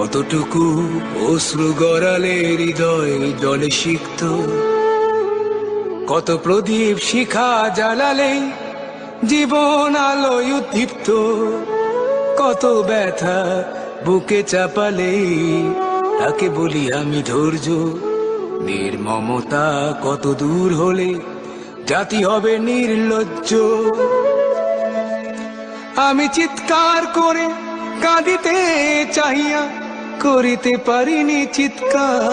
কতটুকু অশ্রু গড়ালে হৃদয় জলে সিক্ত, কত প্রদীপ শিখা জ্বালালে জীবন আলোয় উদ্দীপ্ত, কত ব্যথা বুকে চাপালে তাকে বলি আমি ধৈর্য। নির্মমতা কত দূর হলে জাতি হবে নির্লজ্জ। আমি চিৎকার করে কাঁদিতে চাহিয়া করিতে পারিনি চিৎকার।